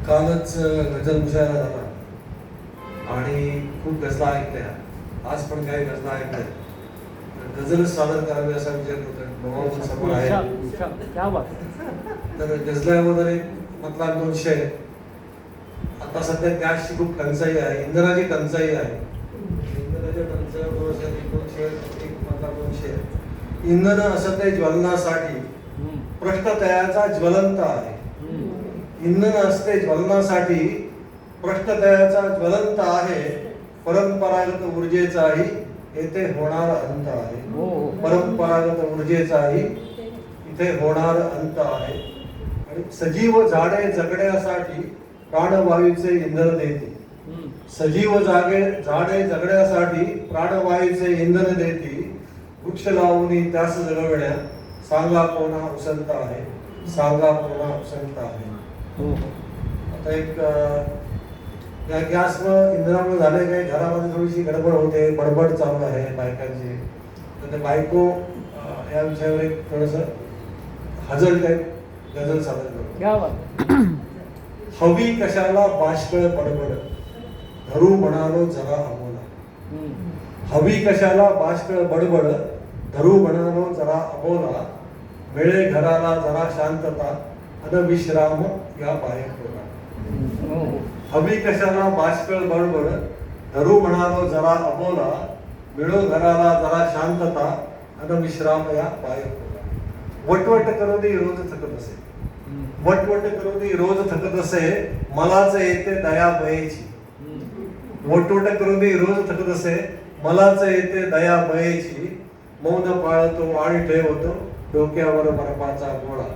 कालच गझल मुशायरा झाला आणि खूप गझला ऐकल्या. आज पण काही गझला ऐकल्या. गझलच सादर करावी असा विचार होता. समोर आहे तर गझलामध्ये मतला 200. आता सध्या गॅसची खूप टंचाई आहे, इंधनाची टंचाई आहे. इंधनाच्या टंचाईमुळे 200 इंधन असं ते ज्वलनासाठी पृष्ठतयाचा ज्वलंत आहे. इंधन असते ज्वलनासाठी पृष्ठतयाचा ज्वलंत आहे. परंपरागत ऊर्जेचाही येथे होणार अंत आहे. परंपरागत ऊर्जेचाही इथे होणार अंत आहे. आणि सजीव झाडे जगण्यासाठी प्राणवायूचे इंधन देते. सजीव झाडे जगण्यासाठी प्राणवायूचे इंधन देते. वृक्ष लावून त्यास जगवण्या सांगा कोणा उसंत आहे. सांगा कोणा उसंत आहे. आता एक या गॅसमुळे इंधनामुळे झाले काही घरामध्ये थोडीशी गडबड होते, बडबड चालू आहे बायकांची. तर ते बायको या विषयावर एक थोडस हजल टाईप गझल सादर करतो. हवी कशाला बाष्कळ बडबड धरू म्हणालो जरा अबोला. हवी कशाला बाष्कळ बडबड धरू म्हणालो जरा अबोला. मिळे घराला जरा शांतता अन विश्राम या बायकोला. हवी कशाला बाष्कळ बडबड धरू म्हणालो जरा अबोला. मिळो घराला जरा शांतता अन विश्राम या बायकोला. वटवट करून रोज थकत असे. वटवट करून रोज थकत असे मलाच येते दया बयेची. वटवट करून रोज थकत असे मलाच येते दया बयेची. मौन पाळतो आणि ठेवतो डोक्यावर बर्फाचा गोळा.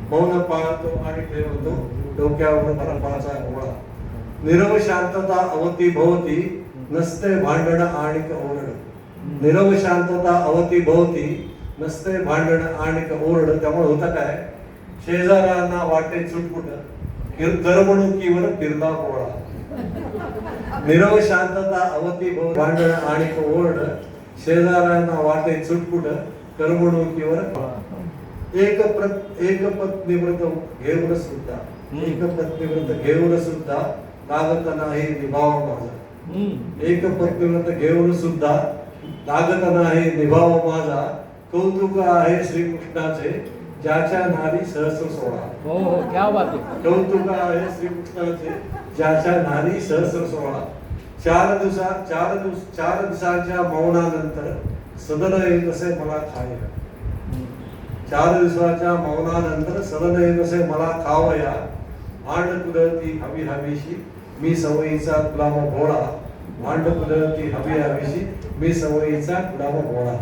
मौन पाळतो आणि ठेवतो डोक्यावर बर्फाचा गोळा. निरव शांतता अवती भोवती नसते भांडण आणिक ओरड. निरव शांतता अवती भोवती नसते भांडण आणिक ओरड. त्यामुळे होतं काय, शेजाऱ्यांना वाटे चुटपुट करमणुकीवर फिरला गोळा. निरव शांतता अवती भोवती भांडण आणिक ओरड. शेजाऱ्यांना वाटे चुटपुट करमणुकीवर. एक पत्नी व्रत घेऊन सुद्धा एक पत्नी व्रत घेऊन सुद्धा लागत नाही निभाव माझा. एक पत्नी व्रत घेऊन सुद्धा लागत नाही निभाव माझा. कौतुक आहे श्रीकृष्णाचे ज्याच्या नारी सहस्र सोळा. कौतुक आहे श्रीकृष्णाचे ज्याच्या नारी सहस्र सोळा. चार दिवसाच्या मौनानंतर सदन येत असे मला खायला. 4 दिवसाच्या मौनानंतर सदन येत असे मला खावया. भांड कुदळती हवी हवीशी मी सवयीचा गुलाम भोळा. भांड कुदळती हवी हवीशी मी सवयीचा गुलाम भोळा.